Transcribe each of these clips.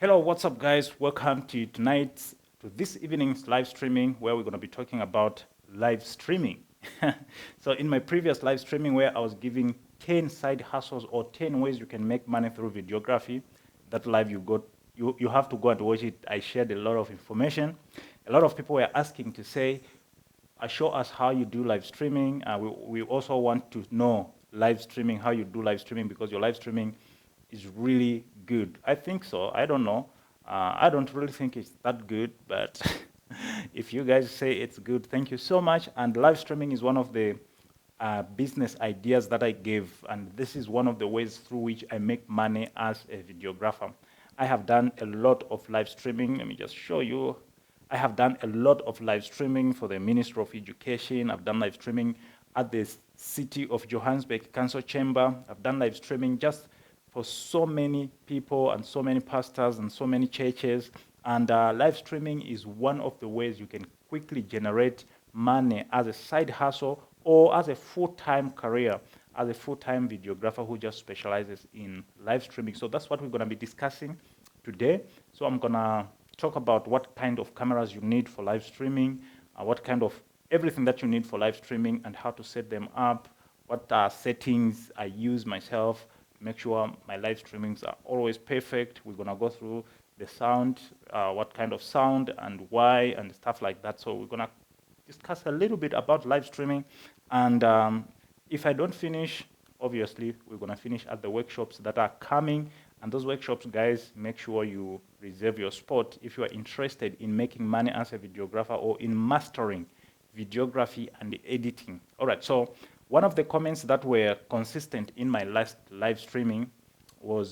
Hello, what's up, guys? Welcome to this evening's live streaming, where we're going to be talking about live streaming. So, in my previous live streaming, where I was giving 10 side hustles or 10 ways you can make money through videography, that live you have to go and watch it. I shared a lot of information. A lot of people were asking to say, show us how you do live streaming. We also want to know live streaming, how you do live streaming, because your live streaming is really good. I think so. I don't know. I don't really think it's that good, but if you guys say it's good, thank you so much. And live streaming is one of the business ideas that I gave, and this is one of the ways through which I make money as a videographer. I have done a lot of live streaming. Let me just show you. I have done a lot of live streaming for the Ministry of Education. I've done live streaming at the City of Johannesburg Council Chamber. I've done live streaming just for so many people and so many pastors and so many churches. And live streaming is one of the ways you can quickly generate money as a side hustle or as a full-time career, as a full-time videographer who just specializes in live streaming. So that's what we're going to be discussing today. So I'm going to talk about what kind of cameras you need for live streaming, what kind of everything that you need for live streaming and how to set them up, what settings I use myself to make sure my live streamings are always perfect. We're going to go through the sound, what kind of sound and why and stuff like that. So we're going to discuss a little bit about live streaming. And if I don't finish, obviously, we're going to finish at the workshops that are coming. And those workshops, guys, make sure you reserve your spot if you are interested in making money as a videographer or in mastering videography and editing. All right, so one of the comments that were consistent in my last live streaming was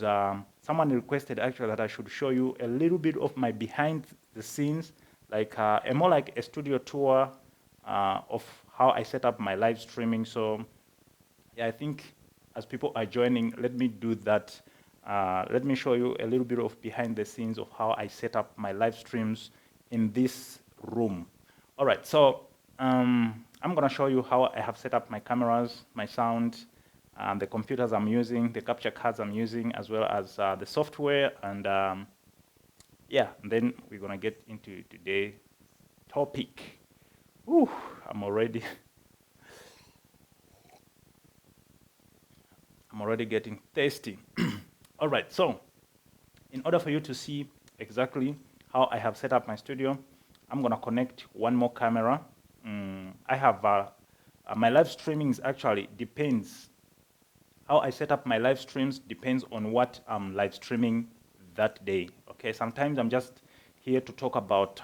someone requested actually that I should show you a little bit of my behind the scenes, like more like a studio tour of how I set up my live streaming. So yeah, I think as people are joining, let me do that. Let me show you a little bit of behind the scenes of how I set up my live streams in this room. All right, so I'm going to show you how I have set up my cameras, my sound, the computers I'm using, the capture cards I'm using, as well as the software. And yeah, and then we're going to get into today's topic. Whew, I'm already getting thirsty. All right, so in order for you to see exactly how I have set up my studio, I'm going to connect one more camera. I have my live streamings actually depends. How I set up my live streams depends on what I'm live streaming that day. Okay, sometimes I'm just here to talk about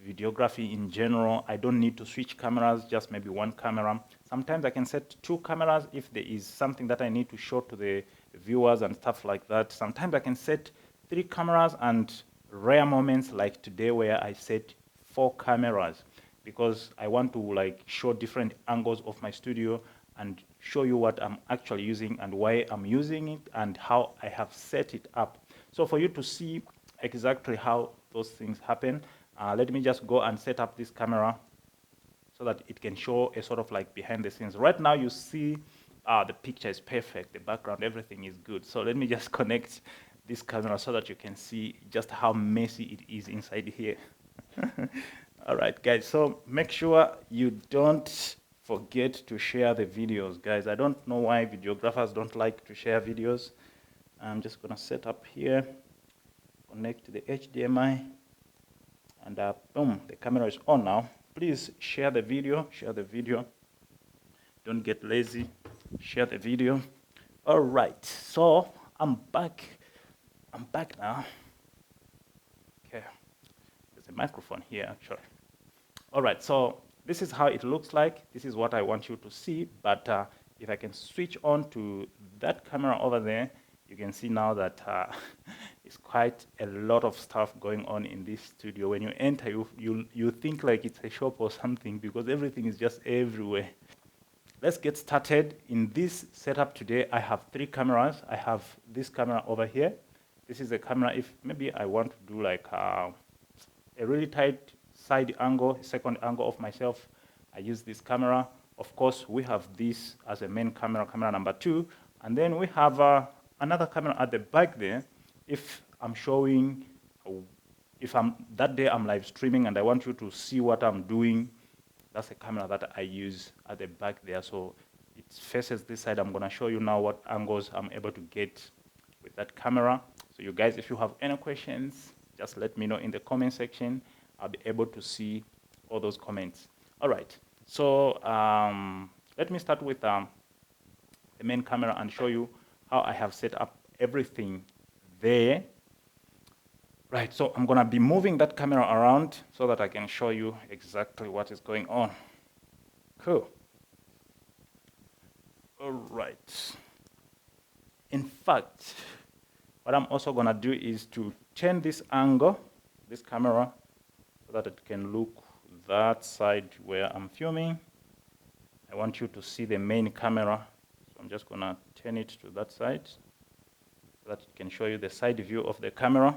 videography in general. I don't need to switch cameras, just maybe one camera. Sometimes I can set two cameras if there is something that I need to show to the viewers and stuff like that. Sometimes I can set three cameras, and rare moments like today where I set four cameras because I want to like show different angles of my studio and show you what I'm actually using and why I'm using it and how I have set it up. So for you to see exactly how those things happen, let me just go and set up this camera so that it can show a sort of like behind the scenes. Right now you see the picture is perfect, the background, everything is good. So let me just connect this camera so that you can see just how messy it is inside here. All right, guys, so make sure you don't forget to share the videos, guys. I don't know why videographers don't like to share videos. I'm just gonna set up here, connect to the HDMI, and boom, the camera is on now. Please share the video, Don't get lazy, share the video. All right, so I'm back now. Okay, there's a microphone here actually. All right, so this is how it looks like. This is what I want you to see, but if I can switch on to that camera over there, you can see now that it's quite a lot of stuff going on in this studio. When you enter, you think like it's a shop or something because everything is just everywhere. Let's get started. In this setup today, I have three cameras. I have this camera over here. This is a camera if maybe I want to do like a really tight side angle, second angle of myself. I use this camera. Of course, we have this as a main camera, camera number 2. And then we have another camera at the back there. If I'm showing, if I'm that day I'm live streaming and I want you to see what I'm doing, that's a camera that I use at the back there. So it faces this side. I'm gonna show you now what angles I'm able to get with that camera. So you guys, if you have any questions, just let me know in the comment section. I'll be able to see all those comments. All right, so let me start with the main camera and show you how I have set up everything there. Right, so I'm gonna be moving that camera around so that I can show you exactly what is going on. Cool. All right. In fact, what I'm also gonna do is to turn this angle, this camera, so that it can look that side where I'm filming. I want you to see the main camera, so I'm just gonna turn it to that side so that it can show you the side view of the camera.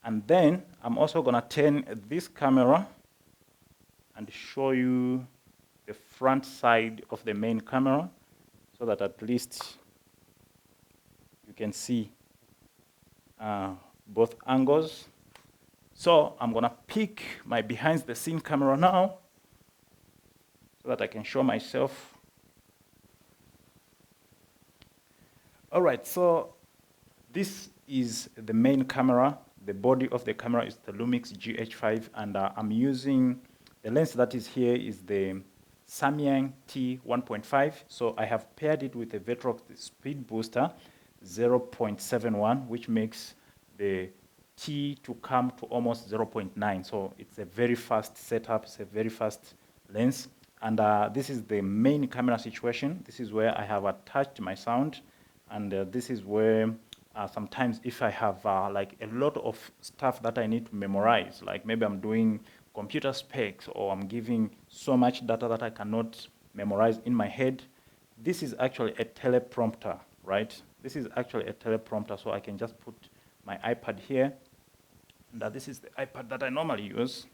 And then I'm also gonna turn this camera and show you the front side of the main camera so that at least you can see both angles. So I'm gonna pick my behind the scene camera now so that I can show myself. All right, so this is the main camera. The body of the camera is the Lumix GH5, and I'm using, the lens that is here is the Samyang T1.5. So I have paired it with a Vetrox Speed Booster 0.71, which makes the T to come to almost 0.9. So it's a very fast setup, it's a very fast lens. And this is the main camera situation. This is where I have attached my sound. And this is where sometimes if I have like a lot of stuff that I need to memorize, like maybe I'm doing computer specs or I'm giving so much data that I cannot memorize in my head, this is actually a teleprompter, right? This is actually a teleprompter, so I can just put my iPad here. And this is the iPad that I normally use.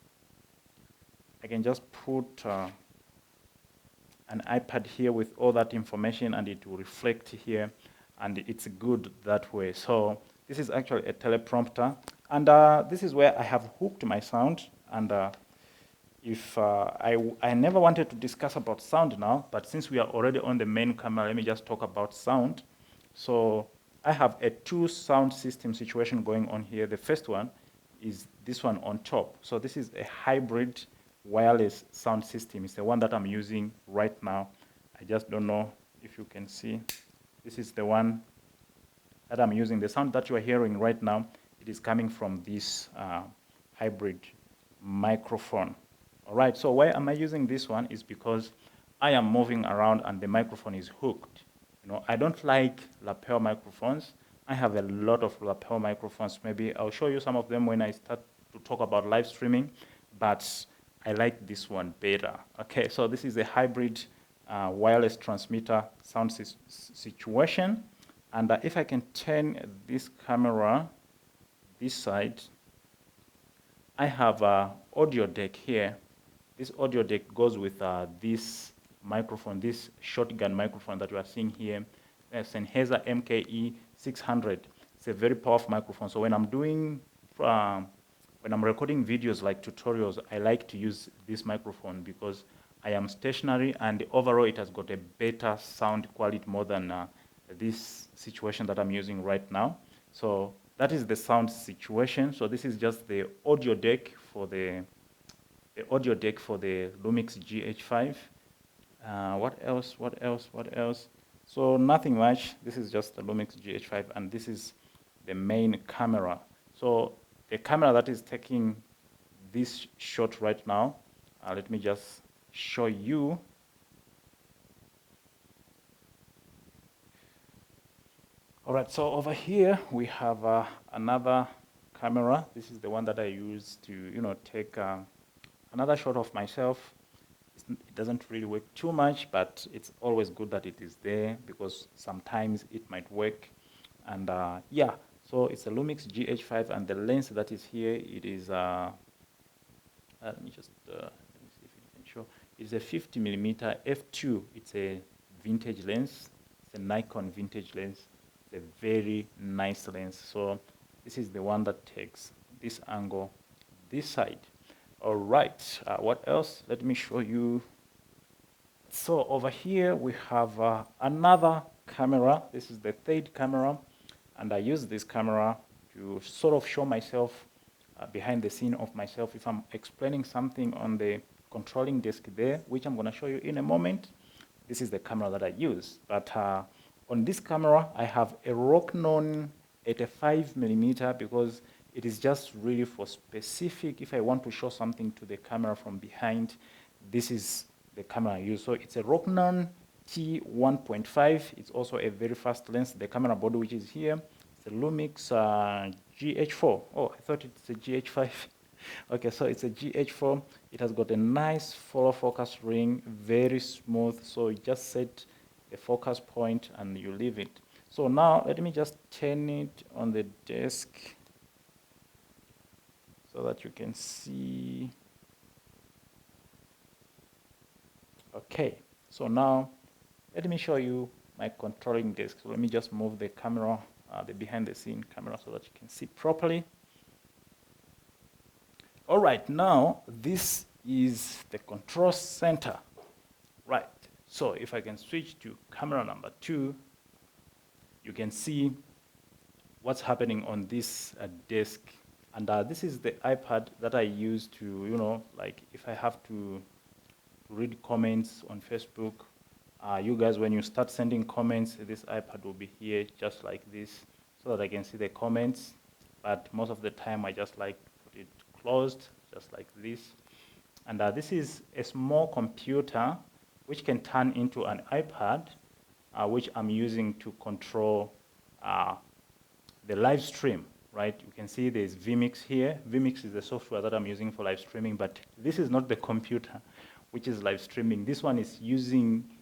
I can just put an iPad here with all that information and it will reflect here, and it's good that way. So this is actually a teleprompter, and this is where I have hooked my sound. And if I never wanted to discuss about sound now, but since we are already on the main camera, let me just talk about sound. So I have a two sound system situation going on here. The first one is this one on top. So this is a hybrid wireless sound system. It's the one that I'm using right now. I just don't know if you can see. This is the one that I'm using. The sound that you are hearing right now, it is coming from this hybrid microphone. All right, so why am I using this one is because I am moving around and the microphone is hooked. You know, I don't like lapel microphones. I have a lot of lapel microphones. Maybe I'll show you some of them when I start to talk about live streaming, but I like this one better. Okay, so this is a hybrid wireless transmitter sound situation. And if I can turn this camera this side, I have an audio deck here. This audio deck goes with this microphone, this shotgun microphone that you are seeing here. It's an Sennheiser MKE 600. It's a very powerful microphone. So when I'm doing, when I'm recording videos like tutorials, I like to use this microphone because I am stationary and overall it has got a better sound quality more than this situation that I'm using right now. So that is the sound situation. So this is just the audio deck for the Lumix GH5. What else? So nothing much. This is just the Lumix GH5, and this is the main camera. So the camera that is taking this shot right now, let me just show you. All right, so over here we have another camera. This is the one that I use to, you know, take another shot of myself. It doesn't really work too much, but it's always good that it is there because sometimes it might work. And yeah, so it's a Lumix GH5, and the lens that is here, it is, let me see if you can show. It's a 50mm f2. It's a vintage lens. It's a Nikon vintage lens. It's a very nice lens. So This is the one that takes this angle this side. All right, what else? Let me show you. So over here we have another camera. This is the third camera, and I use this camera to sort of show myself behind the scene of myself if I'm explaining something on the controlling desk there, which I'm going to show you in a moment. This is the camera that I use. But on this camera, I have a Rocknon 85mm because it is just really for specific, if I want to show something to the camera from behind, this is the camera I use. So it's a Rocknon T1.5. It's also a very fast lens. The camera body which is here, it's a Lumix GH4. Oh, I thought it's a GH5. Okay, so it's a GH4. It has got a nice follow focus ring, very smooth. So you just set the focus point and you leave it. So now let me just turn it on the desk so that you can see. Okay, so now let me show you my controlling desk. So let me just move the camera, the behind the scene camera, so that you can see properly. All right, now this is the control center. Right, so if I can switch to camera number 2, you can see what's happening on this desk. And this is the iPad that I use to, you know, like if I have to read comments on Facebook, you guys, when you start sending comments, this iPad will be here just like this so that I can see the comments. But most of the time, I just like put it closed, just like this. And this is a small computer which can turn into an iPad, which I'm using to control the live stream, right? You can see there's vMix here. vMix is the software that I'm using for live streaming, but this is not the computer which is live streaming. This one is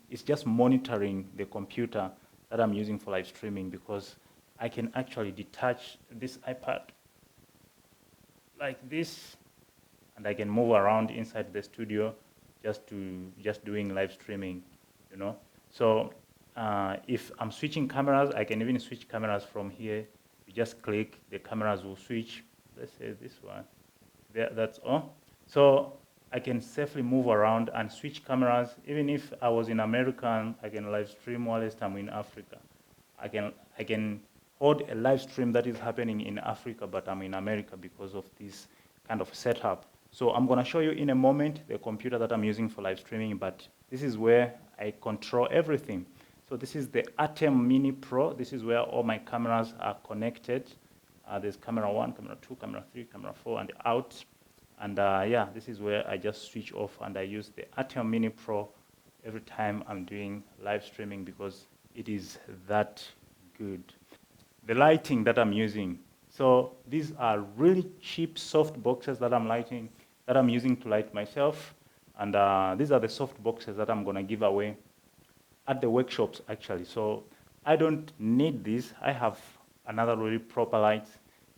it's just monitoring the computer that I'm using for live streaming, because I can actually detach this iPad like this, and I can move around inside the studio just doing live streaming, you know. So if I'm switching cameras, I can even switch cameras from here. You just click, the cameras will switch. Let's say this one. There, that's on. So I can safely move around and switch cameras. Even if I was in America, I can live stream whilst I'm in Africa. I can hold a live stream that is happening in Africa, but I'm in America because of this kind of setup. So I'm going to show you in a moment the computer that I'm using for live streaming, but this is where I control everything. So this is the ATEM Mini Pro. This is where all my cameras are connected. There's camera 1, camera 2, camera 3, camera 4, and out. And yeah, this is where I just switch off and I use the ATEM Mini Pro every time I'm doing live streaming because it is that good. The lighting that I'm using. So these are really cheap soft boxes that I'm using to light myself. And these are the soft boxes that I'm gonna give away at the workshops actually. So I don't need this. I have another really proper light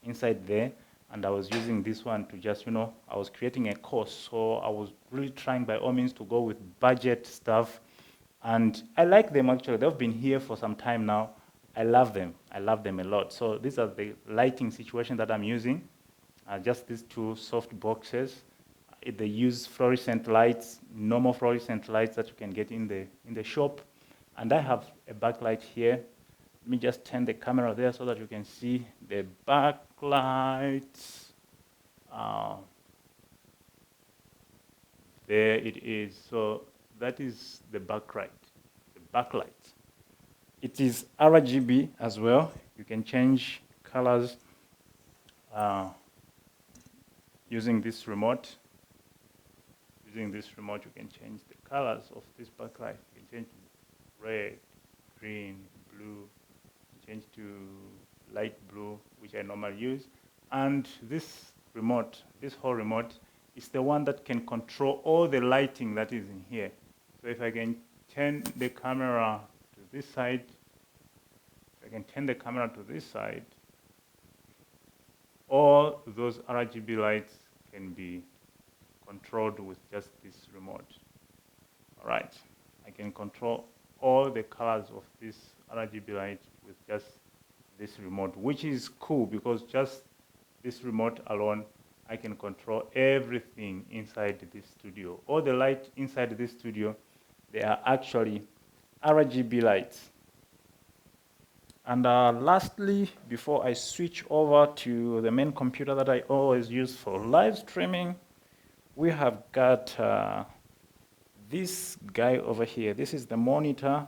inside there. And I was using this one to just, you know, I was creating a course. So I was really trying by all means to go with budget stuff. And I like them actually. They've been here for some time now. I love them. I love them a lot. So these are the lighting situation that I'm using. Just these two soft boxes. They use fluorescent lights, normal fluorescent lights that you can get in the shop. And I have a backlight here. Let me just turn the camera there so that you can see the backlight. There it is. So that is the backlight. The backlight. It is RGB as well. You can change colors using this remote. Using this remote, you can change the colors of this backlight. You can change red, green, blue, change to light blue, which I normally use. And this remote, this whole remote, is the one that can control all the lighting that is in here. So if I can turn the camera to this side, if I can turn the camera to this side, all those RGB lights can be controlled with just this remote. All right, I can control all the colors of this RGB light with just this remote, which is cool because just this remote alone, I can control everything inside this studio. All the light inside this studio, they are actually RGB lights. And lastly, before I switch over to the main computer that I always use for live streaming, we have got this guy over here. This is the monitor,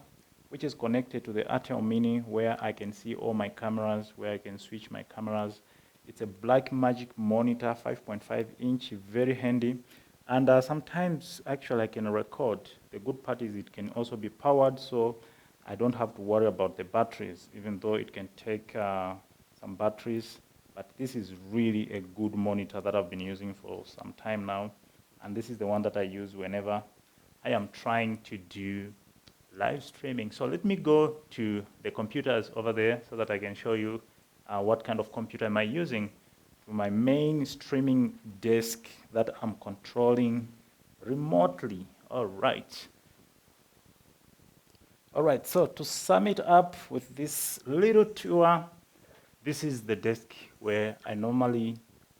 which is connected to the ATEM Mini, where I can see all my cameras, where I can switch my cameras. It's a Blackmagic monitor, 5.5 inch, very handy. And sometimes, actually, I can record. The good part is it can also be powered, so I don't have to worry about the batteries, even though it can take some batteries. But this is really a good monitor that I've been using for some time now. And this is the one that I use whenever I am trying to do live streaming. So let me go to the computers over there so that I can show you what kind of computer am I using for my main streaming desk that I'm controlling remotely. All right. All right, so to sum it up with this little tour, this is the desk where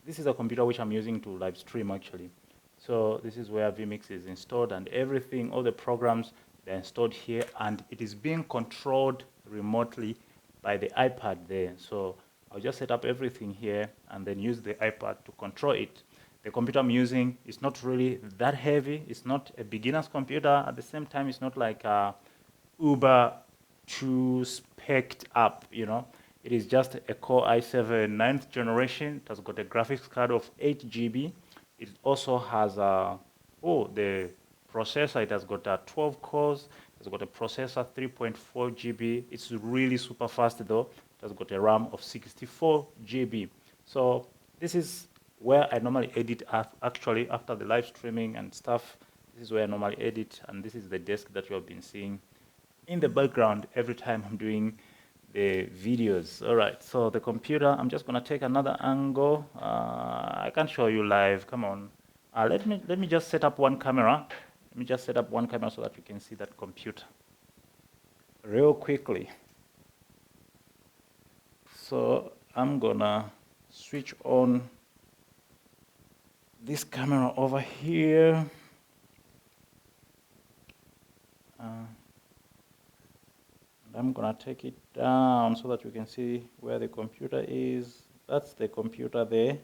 this is a computer which I'm using to live stream actually. So this is where vMix is installed and everything, all the programs, they're installed here and it is being controlled remotely by the iPad there. So I'll just set up everything here and then use the iPad to control it. The computer I'm using is not really that heavy. It's not a beginner's computer. At the same time, it's not like uber too spec'd up, you know. It is just a Core i7 9th generation. It has got a graphics card of 8 GB. It also has the processor. It has got 12 cores. It's got a processor 3.4 GB. It's really super fast though. It has got a RAM of 64 GB. So this is where I normally edit actually after the live streaming and stuff. This is where I normally edit, and this is the desk that you have been seeing in the background every time I'm doing the videos. All right, so the computer, I'm just gonna take another angle. I can't show you live, come on. Let me just set up one camera. Let me just set up one camera so that you can see that computer real quickly. So I'm gonna switch on this camera over here. I'm gonna take it down so that you can see where the computer is. That's the computer there.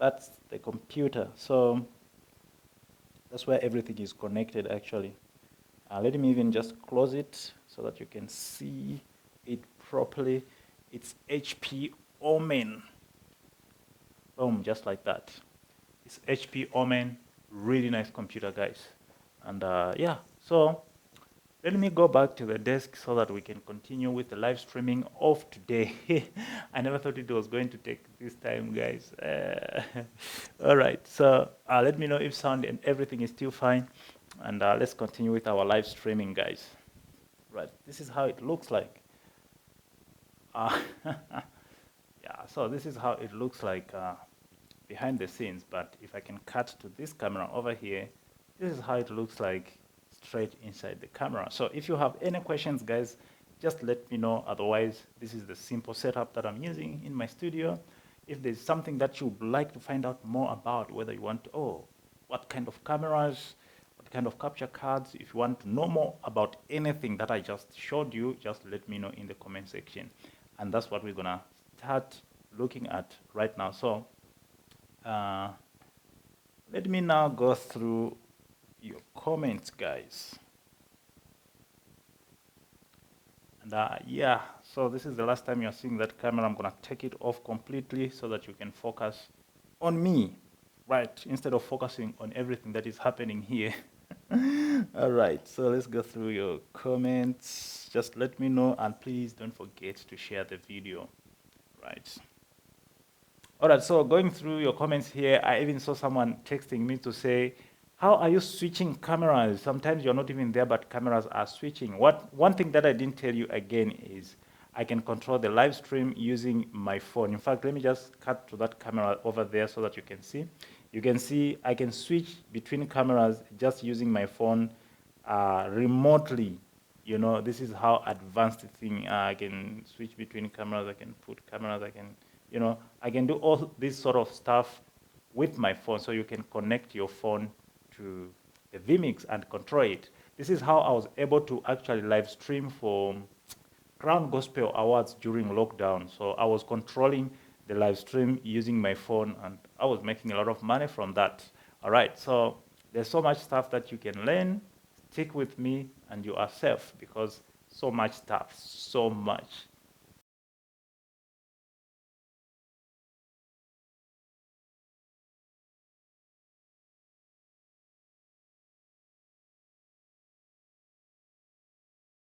That's the computer. So that's where everything is connected actually. Let me even just close it so that you can see it properly. It's HP Omen. Boom, just like that. It's HP Omen. Really nice computer, guys. And yeah, so let me go back to the desk so that we can continue with the live streaming of today. I never thought it was going to take this time, guys. All right, so let me know if sound and everything is still fine. And let's continue with our live streaming, guys. Right, this is how it looks like. Yeah, so this is how it looks like behind the scenes. But if I can cut to this camera over here, this is how it looks like straight inside the camera. So if you have any questions, guys, just let me know. Otherwise, this is the simple setup that I'm using in my studio. If there's something that you would like to find out more about, whether you want to, what kind of cameras, what kind of capture cards, if you want to know more about anything that I just showed you, just let me know in the comment section. And that's what we're gonna start looking at right now. So let me now go through your comments, guys. And yeah, so this is the last time you're seeing that camera. I'm gonna take it off completely so that you can focus on me, right? Instead of focusing on everything that is happening here. All right, so let's go through your comments. Just let me know, and please don't forget to share the video, right? All right, so going through your comments here, I even saw someone texting me to say, how are you switching cameras? Sometimes you're not even there, but cameras are switching. One thing that I didn't tell you again is I can control the live stream using my phone. In fact, let me just cut to that camera over there so that you can see. You can see I can switch between cameras just using my phone remotely. You know, this is how advanced the thing. I can switch between cameras. I can put cameras. I can, you know, I can do all this sort of stuff with my phone. So you can connect your phone to the vMix and control it. This is how I was able to actually live stream for Crown Gospel Awards during lockdown. So I was controlling the live stream using my phone, and I was making a lot of money from that. All right, so there's so much stuff that you can learn. Stick with me, and you are safe because so much stuff, so much.